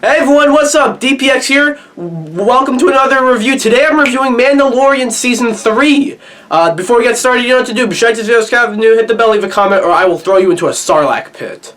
Hey everyone, what's up? DPX here. Welcome to another review. Today I'm reviewing Mandalorian Season 3. Before we get started, you know what to do. Be sure to subscribe if you're new, hit the bell, leave a comment, or I will throw you into a Sarlacc pit.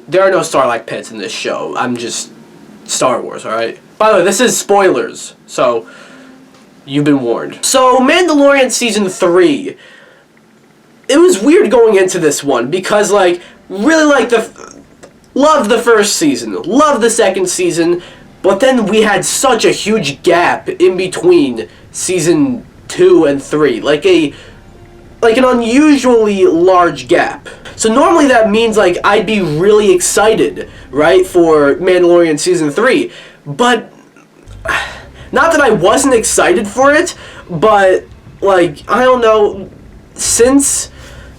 There are no Sarlacc pits in this show. I'm just Star Wars, alright? By the way, this is spoilers, so you've been warned. So, Mandalorian Season 3. It was weird going into this one because, loved the first season, loved the second season, but then we had such a huge gap in between season 2 and 3, like an unusually large gap. So normally that means I'd be really excited, right, for Mandalorian season 3, but not that I wasn't excited for it, but I don't know, since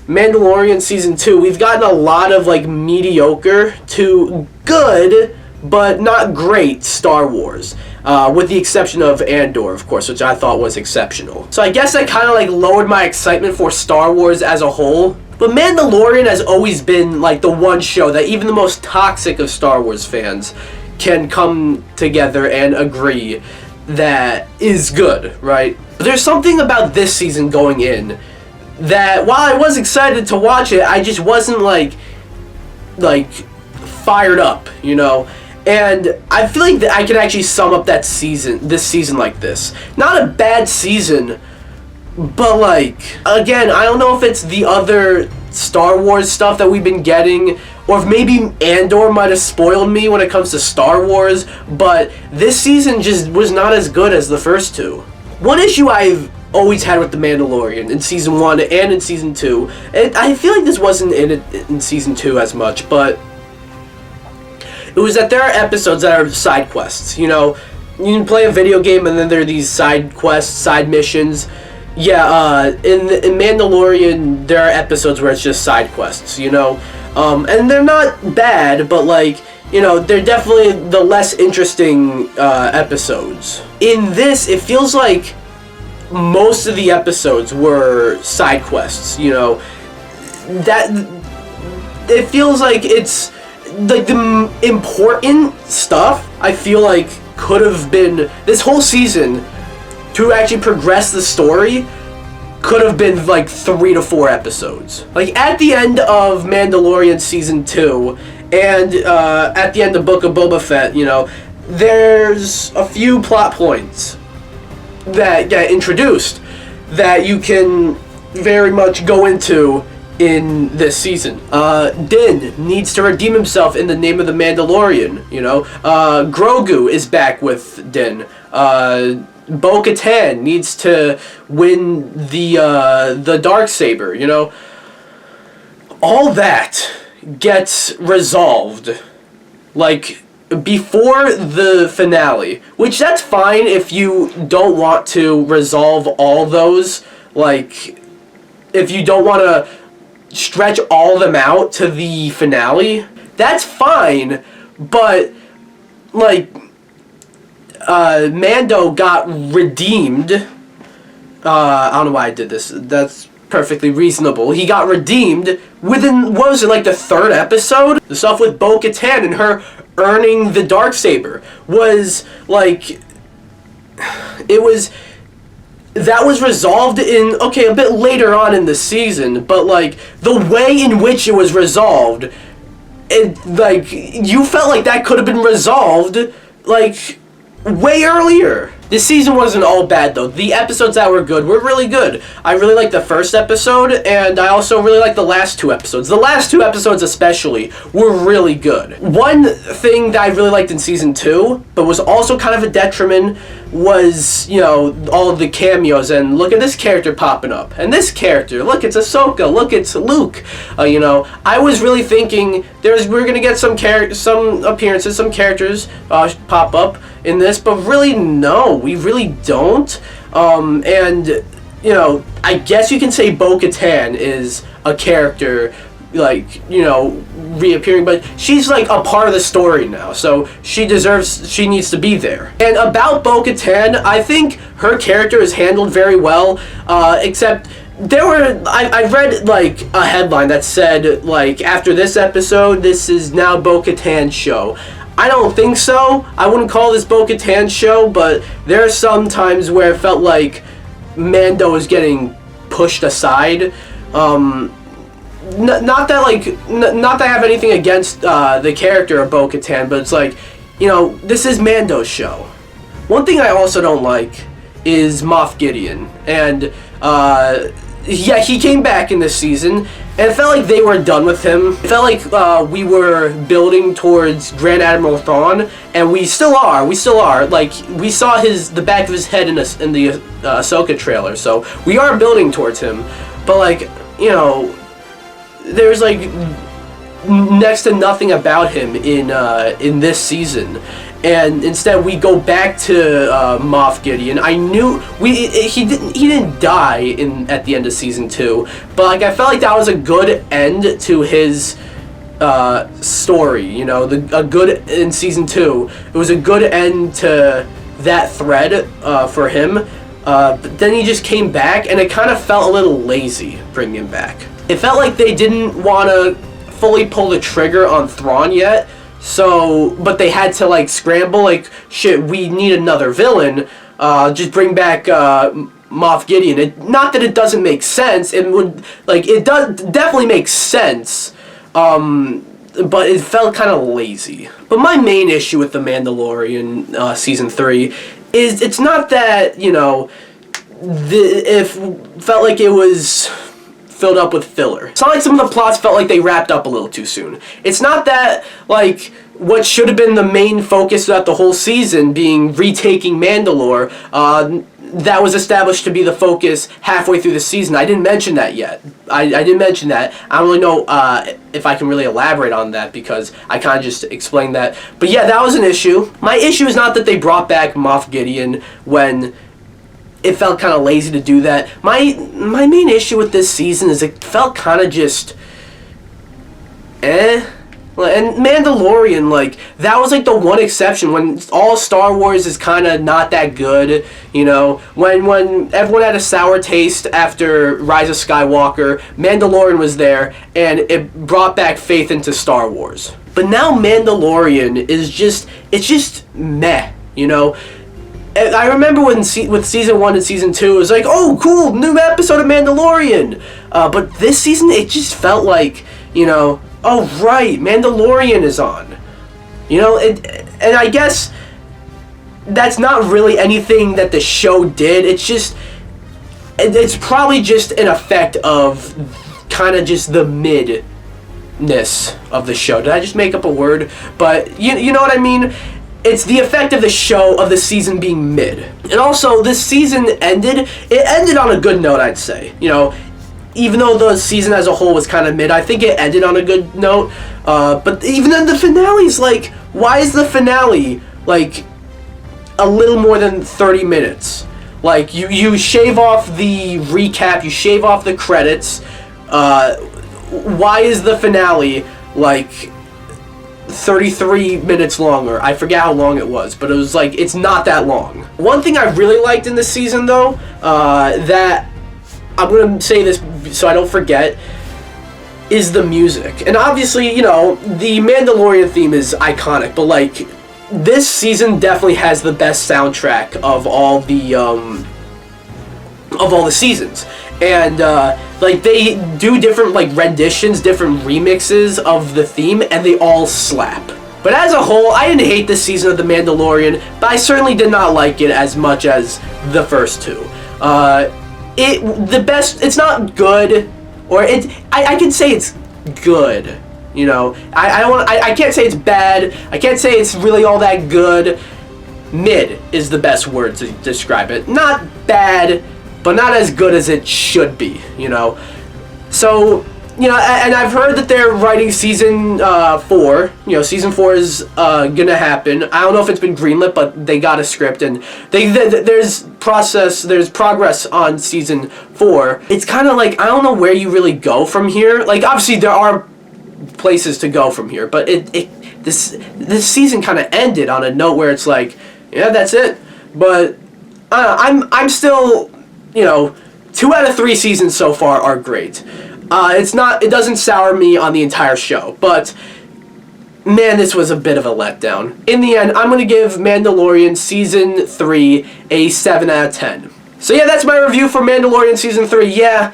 Mandalorian Season 2, we've gotten a lot of, mediocre to good, but not great Star Wars. With the exception of Andor, of course, which I thought was exceptional. So I guess that kind of, lowered my excitement for Star Wars as a whole. But Mandalorian has always been, the one show that even the most toxic of Star Wars fans can come together and agree that is good, right? But there's something about this season going in that while I was excited to watch it, I just wasn't fired up, you know. And I feel like that I can actually sum up this season like this. Not a bad season, but again, I don't know if it's the other Star Wars stuff that we've been getting, or if maybe Andor might have spoiled me when it comes to Star Wars, but this season just was not as good as the first two. One issue I've always had with The Mandalorian in Season 1 and in Season 2, and I feel like this wasn't in Season 2 as much, but it was that there are episodes that are side quests, you know. You can play a video game and then there are these side quests, side missions. Yeah, in Mandalorian, there are episodes where it's just side quests, you know. And they're not bad, but they're definitely the less interesting episodes. In this, it feels like most of the episodes were side quests, you know. That it feels like it's the important stuff I feel like could have been this whole season to actually progress the story could have been 3 to 4 episodes. At the end of Mandalorian Season 2 and at the end of Book of Boba Fett, you know, there's a few plot points that get introduced that you can very much go into in this season. Din needs to redeem himself in the name of the Mandalorian, you know. Grogu is back with Din. Bo-Katan needs to win the Darksaber, you know. All that gets resolved before the finale, which that's fine if you don't want to resolve all those, if you don't want to stretch all of them out to the finale, that's fine, but Mando got redeemed. I don't know why I did this. That's perfectly reasonable. He got redeemed within, what was it, the third episode? The stuff with Bo-Katan and her earning the Darksaber was, that was resolved in, a bit later on in the season, but, the way in which it was resolved, you felt like that could have been resolved, way earlier. This season wasn't all bad, though. The episodes that were good were really good. I really liked the first episode, and I also really liked the last 2 episodes. The last 2 episodes especially were really good. One thing that I really liked in Season 2, but was also kind of a detriment, was, you know, all of the cameos, and look at this character popping up, and this character, look, it's Ahsoka, look, it's Luke. You know, I was really thinking we're gonna get some appearances, some characters pop up in this, but really, no, we really don't. And, you know, I guess you can say Bo-Katan is a character, reappearing, but she's, a part of the story now, so she needs to be there. And about Bo-Katan, I think her character is handled very well, except I read, a headline that said, after this episode, this is now Bo-Katan's show. I don't think so. I wouldn't call this Bo-Katan show, but there are some times where it felt like Mando was getting pushed aside. Not that I have anything against the character of Bo-Katan, but it's like, this is Mando's show. One thing I also don't like is Moff Gideon, and he came back in this season, and it felt like they were done with him. It felt like we were building towards Grand Admiral Thrawn, and we still are. Like, we saw the back of his head in the Ahsoka trailer, so we are building towards him. But like, there's like next to nothing about him in this season. And instead, we go back to Moff Gideon. I knew he didn't die at the end of season 2, but like I felt like that was a good end to his story. A good in season 2. It was a good end to that thread for him. But then he just came back, and it kind of felt a little lazy bringing him back. It felt like they didn't want to fully pull the trigger on Thrawn yet. But they had to like scramble, like, shit, we need another villain, just bring back Moff Gideon. Not that it doesn't make sense, it does definitely make sense, but it felt kind of lazy. But my main issue with The Mandalorian season 3 is it's not that, it felt like it was filled up with filler. It's not like some of the plots felt like they wrapped up a little too soon. It's not that, like, what should have been the main focus throughout the whole season, being retaking Mandalore, that was established to be the focus halfway through the season. I didn't mention that yet. I didn't mention that. I don't really know if I can really elaborate on that, because I kind of just explained that. But yeah, that was an issue. My issue is not that they brought back Moff Gideon when it felt kind of lazy to do that. My main issue with this season is it felt kind of just And Mandalorian, like, that was like the one exception when all Star Wars is kind of not that good, when everyone had a sour taste after Rise of Skywalker, Mandalorian was there, and it brought back faith into Star Wars. But now Mandalorian is just meh, I remember with season 1 and season 2, it was like, oh, cool, new episode of Mandalorian. But this season, it just felt like, oh, right, Mandalorian is on. And I guess that's not really anything that the show did. It's probably just an effect of kind of just the midness of the show. Did I just make up a word? But you know what I mean? It's the effect of the show, of the season being mid. And also, this season it ended on a good note, I'd say. Even though the season as a whole was kind of mid, I think it ended on a good note. But even then, the finale's like, why is the finale, like, a little more than 30 minutes? Like, you shave off the recap, you shave off the credits. Why is the finale, like, 33 minutes longer? I forget how long it was, but it was like, it's not that long. One thing I really liked in this season, though, that I'm going to say this so I don't forget, is the music. And obviously, the Mandalorian theme is iconic, but like, this season definitely has the best soundtrack of all the seasons. And like, they do different like renditions, different remixes of the theme, and they all slap. But as a whole, I didn't hate this season of The Mandalorian, but I certainly did not like it as much as the first two. It's not good, or I can say it's good. I can't say it's bad. I can't say it's really all that good. Mid is the best word to describe it. Not bad, but not as good as it should be, So, and I've heard that they're writing season 4. Season 4 is gonna happen. I don't know if it's been greenlit, but they got a script, and there's progress on season 4. It's kind of like, I don't know where you really go from here. Like, obviously there are places to go from here, but this season kind of ended on a note where it's like, yeah, that's it. But I'm still, 2 out of 3 seasons so far are great. It doesn't sour me on the entire show, but man, this was a bit of a letdown. In the end, I'm going to give Mandalorian Season 3 a 7 out of 10. So yeah, that's my review for Mandalorian Season 3. Yeah,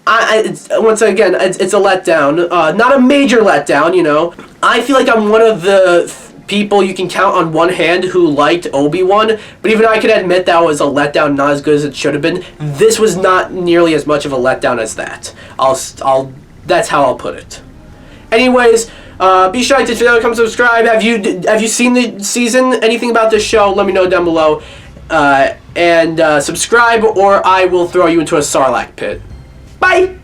once again, it's a letdown. Not a major letdown, you know. I feel like I'm one of the people you can count on one hand who liked Obi-Wan, but even I can admit that was a letdown, not as good as it should have been. This was not nearly as much of a letdown as that. That's how I'll put it. Anyways, be sure to hit the video, come subscribe. Have you seen the season? Anything about this show? Let me know down below. And subscribe, or I will throw you into a Sarlacc pit. Bye!